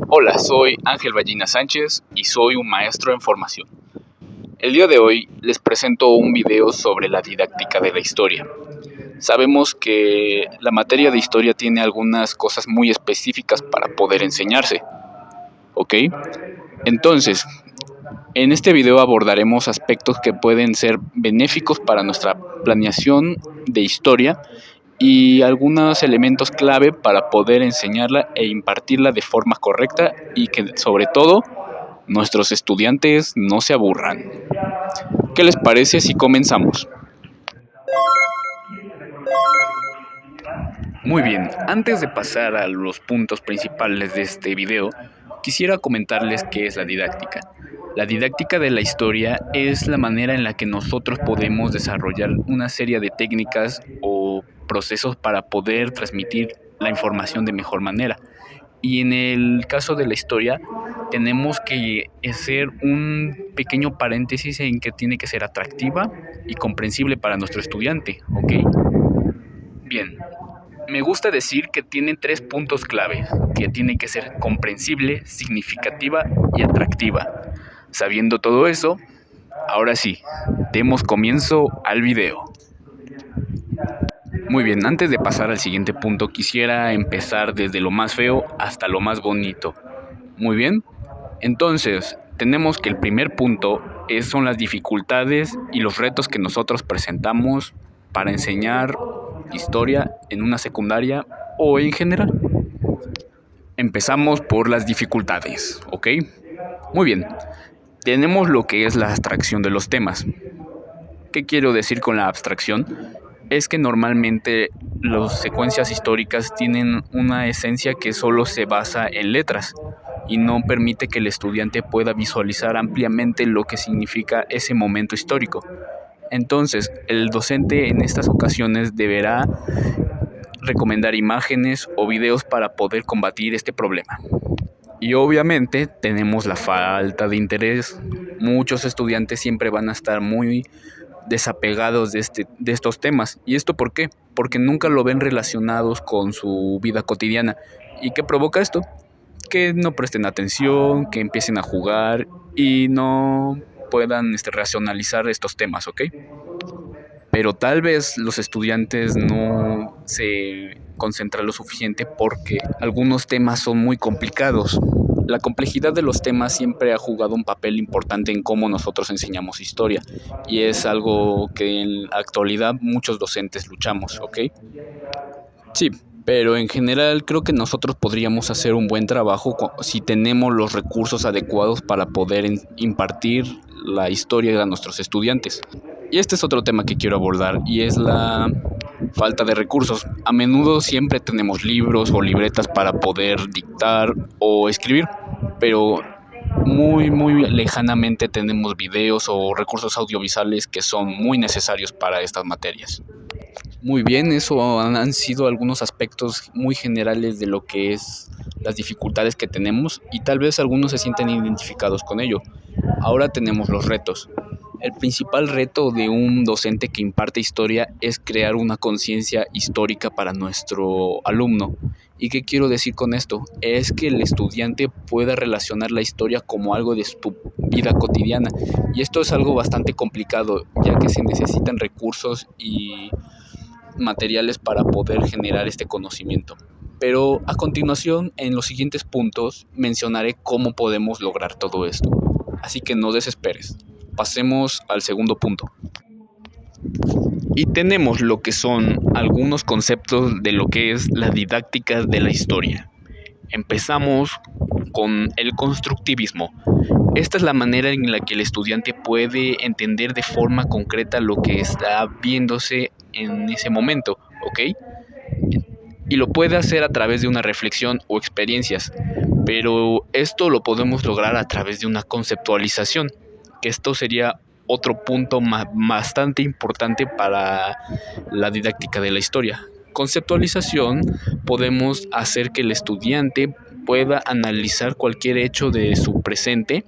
Hola, soy Ángel Ballina Sánchez y soy un maestro en formación. El día de hoy les presento un video sobre la didáctica de la historia. Sabemos que la materia de historia tiene algunas cosas muy específicas para poder enseñarse, ¿ok? Entonces, en este video abordaremos aspectos que pueden ser benéficos para nuestra planeación de historia y algunos elementos clave para poder enseñarla e impartirla de forma correcta y que sobre todo nuestros estudiantes no se aburran. ¿Qué les parece si comenzamos? Muy bien, antes de pasar a los puntos principales de este video, quisiera comentarles qué es la didáctica. La didáctica de la historia es la manera en la que nosotros podemos desarrollar una serie de técnicas o procesos para poder transmitir la información de mejor manera. Y en el caso de la historia, tenemos que hacer un pequeño paréntesis en que tiene que ser atractiva y comprensible para nuestro estudiante, ¿ok? Bien, me gusta decir que tiene 3 puntos clave, que tiene que ser comprensible, significativa y atractiva. Sabiendo todo eso, ahora sí, demos comienzo al video. Muy bien, antes de pasar al siguiente punto, quisiera empezar desde lo más feo hasta lo más bonito. Muy bien, entonces tenemos que el primer punto son las dificultades y los retos que nosotros presentamos para enseñar historia en una secundaria o en general. Empezamos por las dificultades, ¿ok? Muy bien, tenemos lo que es la abstracción de los temas. ¿Qué quiero decir con la abstracción? Es que normalmente las secuencias históricas tienen una esencia que solo se basa en letras y no permite que el estudiante pueda visualizar ampliamente lo que significa ese momento histórico. Entonces, el docente en estas ocasiones deberá recomendar imágenes o videos para poder combatir este problema. Y obviamente tenemos la falta de interés. Muchos estudiantes siempre van a estar muy desapegados de estos temas. ¿Y esto por qué? Porque nunca lo ven relacionados con su vida cotidiana. ¿Y qué provoca esto? Que no presten atención, que empiecen a jugar y no puedan racionalizar estos temas, ¿ok? Pero tal vez los estudiantes no se concentran lo suficiente porque algunos temas son muy complicados. La complejidad de los temas siempre ha jugado un papel importante en cómo nosotros enseñamos historia y es algo que en la actualidad muchos docentes luchamos, ¿ok? Sí, pero en general creo que nosotros podríamos hacer un buen trabajo si tenemos los recursos adecuados para poder impartir la historia a nuestros estudiantes. Y este es otro tema que quiero abordar y es la falta de recursos. A menudo siempre tenemos libros o libretas para poder dictar o escribir, pero muy lejanamente tenemos videos o recursos audiovisuales que son muy necesarios para estas materias. Muy bien, eso han sido algunos aspectos muy generales de lo que es las dificultades que tenemos y tal vez algunos se sienten identificados con ello. Ahora tenemos los retos. El principal reto de un docente que imparte historia es crear una conciencia histórica para nuestro alumno. ¿Y qué quiero decir con esto? Es que el estudiante pueda relacionar la historia como algo de su vida cotidiana. Y esto es algo bastante complicado, ya que se necesitan recursos y materiales para poder generar este conocimiento. Pero a continuación, en los siguientes puntos, mencionaré cómo podemos lograr todo esto. Así que no desesperes. Pasemos al segundo punto. Y tenemos lo que son algunos conceptos de lo que es la didáctica de la historia. Empezamos con el constructivismo. Esta es la manera en la que el estudiante puede entender de forma concreta lo que está viéndose en ese momento, ¿ok? Y lo puede hacer a través de una reflexión o experiencias, pero esto lo podemos lograr a través de una conceptualización, que esto sería otro punto bastante importante para la didáctica de la historia. Conceptualización, podemos hacer que el estudiante pueda analizar cualquier hecho de su presente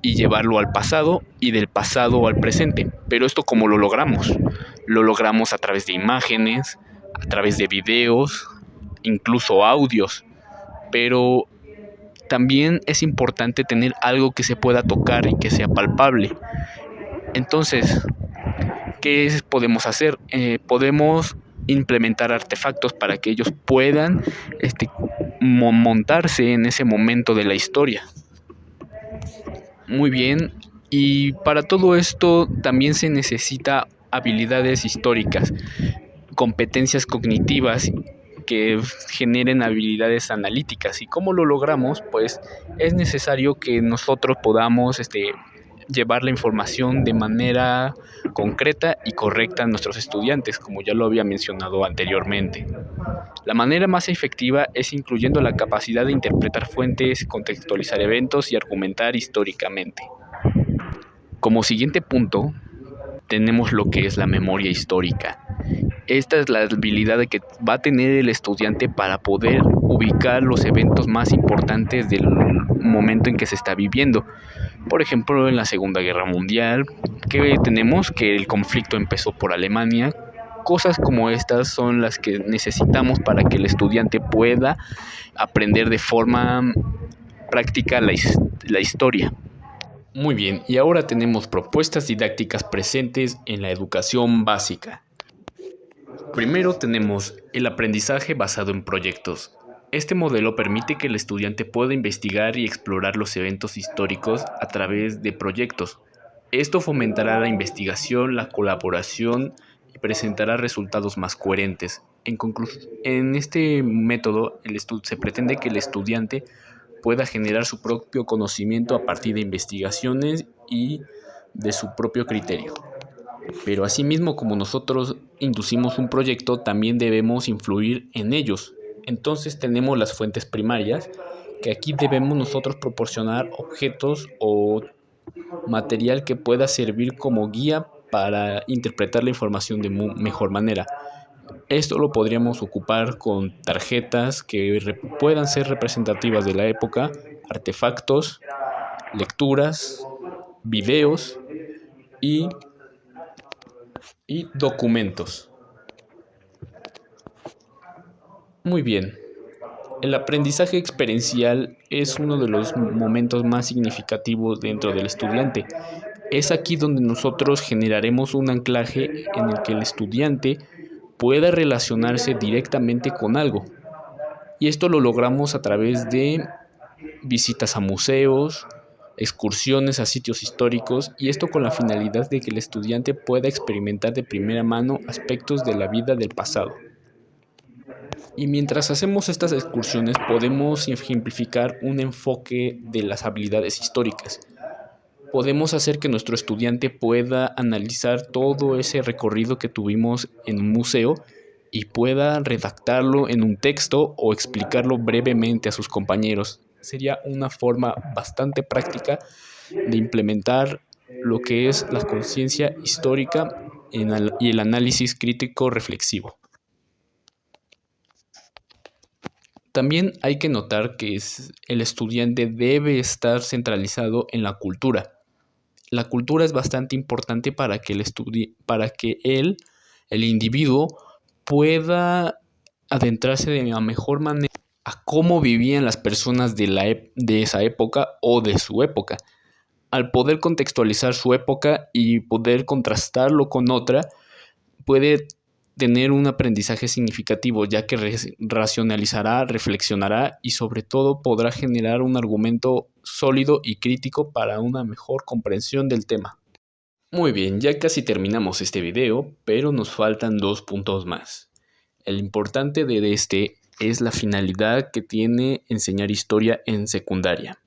y llevarlo al pasado y del pasado al presente. Pero esto, ¿cómo lo logramos? Lo logramos a través de imágenes, a través de videos, incluso audios. Pero también es importante tener algo que se pueda tocar y que sea palpable. Entonces, podemos hacer? Podemos implementar artefactos para que ellos puedan montarse en ese momento de la historia. Muy bien, y para todo esto también se necesita habilidades históricas, competencias cognitivas que generen habilidades analíticas. ¿Y cómo lo logramos? Pues es necesario que nosotros podamos llevar la información de manera concreta y correcta a nuestros estudiantes, como ya lo había mencionado anteriormente. La manera más efectiva es incluyendo la capacidad de interpretar fuentes, contextualizar eventos y argumentar históricamente. Como siguiente punto, tenemos lo que es la memoria histórica. Esta es la habilidad que va a tener el estudiante para poder ubicar los eventos más importantes del momento en que se está viviendo. Por ejemplo, en la Segunda Guerra Mundial, que tenemos que el conflicto empezó por Alemania. Cosas como estas son las que necesitamos para que el estudiante pueda aprender de forma práctica la historia. Muy bien, y ahora tenemos propuestas didácticas presentes en la educación básica. Primero tenemos el aprendizaje basado en proyectos. Este modelo permite que el estudiante pueda investigar y explorar los eventos históricos a través de proyectos. Esto fomentará la investigación, la colaboración y presentará resultados más coherentes. En este método se pretende que el estudiante pueda generar su propio conocimiento a partir de investigaciones y de su propio criterio. Pero asimismo, como nosotros inducimos un proyecto, también debemos influir en ellos. Entonces tenemos las fuentes primarias, que aquí debemos nosotros proporcionar objetos o material que pueda servir como guía para interpretar la información de mejor manera. Esto lo podríamos ocupar con tarjetas que puedan ser representativas de la época, artefactos, lecturas, videos y documentos. Muy bien. El aprendizaje experiencial es uno de los momentos más significativos dentro del estudiante. Es aquí donde nosotros generaremos un anclaje en el que el estudiante pueda relacionarse directamente con algo. Y esto lo logramos a través de visitas a museos, excursiones a sitios históricos, y esto con la finalidad de que el estudiante pueda experimentar de primera mano aspectos de la vida del pasado. Y mientras hacemos estas excursiones podemos ejemplificar un enfoque de las habilidades históricas. Podemos hacer que nuestro estudiante pueda analizar todo ese recorrido que tuvimos en un museo y pueda redactarlo en un texto o explicarlo brevemente a sus compañeros. Sería una forma bastante práctica de implementar lo que es la conciencia histórica y el análisis crítico reflexivo. También hay que notar que el estudiante debe estar centralizado en la cultura. La cultura es bastante importante para que el individuo, pueda adentrarse de la mejor manera a cómo vivían las personas de esa época o de su época. Al poder contextualizar su época y poder contrastarlo con otra, puede tener un aprendizaje significativo, ya que racionalizará, reflexionará y sobre todo podrá generar un argumento sólido y crítico para una mejor comprensión del tema. Muy bien, ya casi terminamos este video, pero nos faltan 2 puntos más. El importante de este es la finalidad que tiene enseñar historia en secundaria.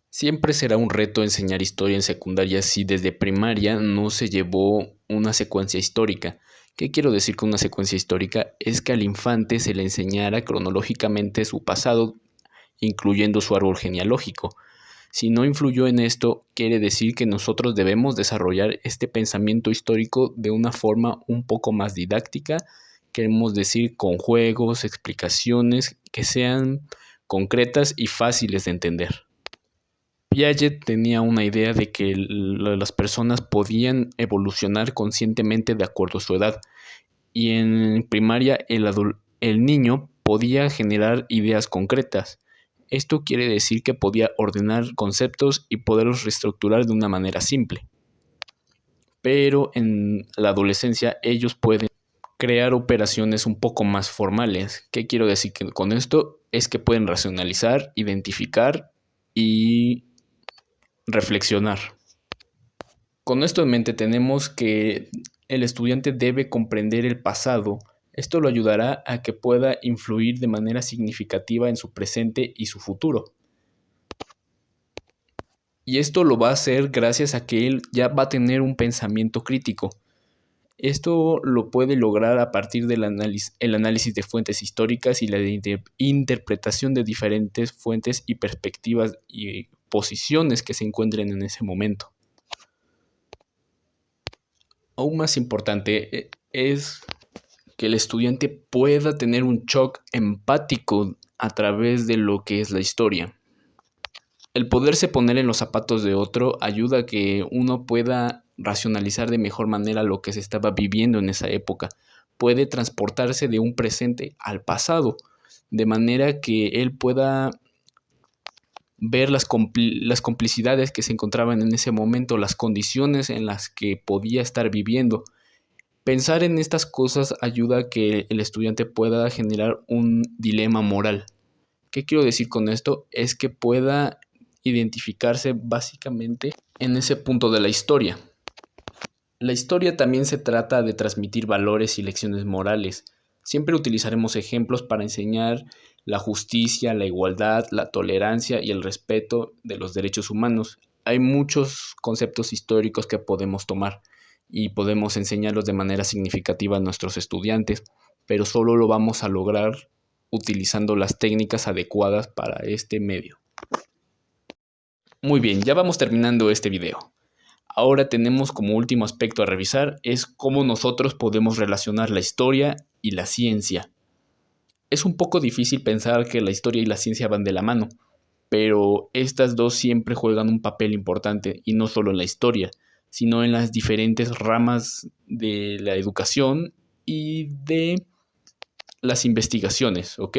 Siempre será un reto enseñar historia en secundaria si desde primaria no se llevó una secuencia histórica. ¿Qué quiero decir con una secuencia histórica? Es que al infante se le enseñara cronológicamente su pasado, incluyendo su árbol genealógico. Si no influyó en esto, quiere decir que nosotros debemos desarrollar este pensamiento histórico de una forma un poco más didáctica. Queremos decir con juegos, explicaciones que sean concretas y fáciles de entender. Piaget tenía una idea de que las personas podían evolucionar conscientemente de acuerdo a su edad, y en primaria el niño podía generar ideas concretas. Esto quiere decir que podía ordenar conceptos y poderlos reestructurar de una manera simple. Pero en la adolescencia ellos pueden crear operaciones un poco más formales. ¿Qué quiero decir con esto? Es que pueden racionalizar, identificar y reflexionar. Con esto en mente tenemos que el estudiante debe comprender el pasado. Esto lo ayudará a que pueda influir de manera significativa en su presente y su futuro. Y esto lo va a hacer gracias a que él ya va a tener un pensamiento crítico. Esto lo puede lograr a partir del análisis de fuentes históricas y la interpretación de diferentes fuentes y perspectivas y posiciones que se encuentren en ese momento. Aún más importante es que el estudiante pueda tener un shock empático a través de lo que es la historia. El poderse poner en los zapatos de otro ayuda a que uno pueda racionalizar de mejor manera lo que se estaba viviendo en esa época. Puede transportarse de un presente al pasado, de manera que él pueda ver las complicidades que se encontraban en ese momento, las condiciones en las que podía estar viviendo. Pensar en estas cosas ayuda a que el estudiante pueda generar un dilema moral. ¿Qué quiero decir con esto? Es que pueda identificarse básicamente en ese punto de la historia. La historia también se trata de transmitir valores y lecciones morales. Siempre utilizaremos ejemplos para enseñar la justicia, la igualdad, la tolerancia y el respeto de los derechos humanos. Hay muchos conceptos históricos que podemos tomar y podemos enseñarlos de manera significativa a nuestros estudiantes, pero solo lo vamos a lograr utilizando las técnicas adecuadas para este medio. Muy bien, ya vamos terminando este video. Ahora tenemos como último aspecto a revisar es cómo nosotros podemos relacionar la historia y la ciencia. Es un poco difícil pensar que la historia y la ciencia van de la mano, pero estas dos siempre juegan un papel importante y no solo en la historia, sino en las diferentes ramas de la educación y de las investigaciones, ¿ok?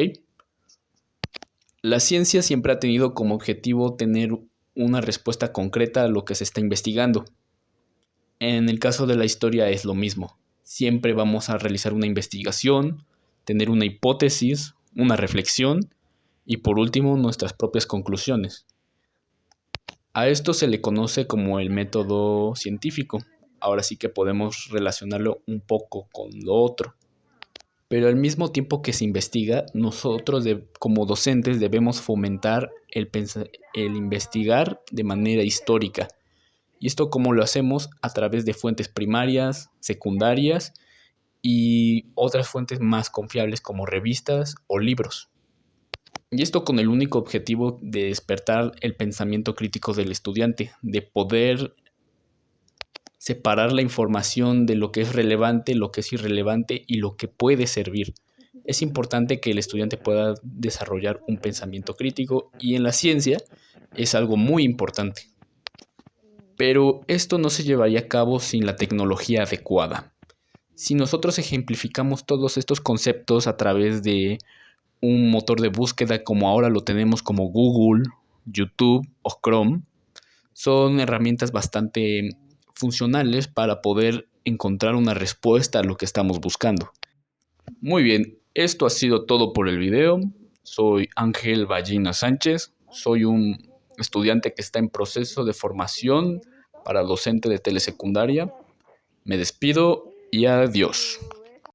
La ciencia siempre ha tenido como objetivo tener una respuesta concreta a lo que se está investigando. En el caso de la historia es lo mismo. Siempre vamos a realizar una investigación, tener una hipótesis, una reflexión y por último nuestras propias conclusiones. A esto se le conoce como el método científico. Ahora sí que podemos relacionarlo un poco con lo otro. Pero al mismo tiempo que se investiga, nosotros como docentes debemos fomentar el investigar de manera histórica. ¿Y esto cómo lo hacemos? A través de fuentes primarias, secundarias y otras fuentes más confiables como revistas o libros. Y esto con el único objetivo de despertar el pensamiento crítico del estudiante, de poder separar la información de lo que es relevante, lo que es irrelevante y lo que puede servir. Es importante que el estudiante pueda desarrollar un pensamiento crítico y en la ciencia es algo muy importante. Pero esto no se llevaría a cabo sin la tecnología adecuada. Si nosotros ejemplificamos todos estos conceptos a través de un motor de búsqueda como ahora lo tenemos como Google, YouTube o Chrome, son herramientas bastante funcionales para poder encontrar una respuesta a lo que estamos buscando. Muy bien, esto ha sido todo por el video. Soy Ángel Ballina Sánchez, soy un estudiante que está en proceso de formación para docente de telesecundaria. Me despido y adiós.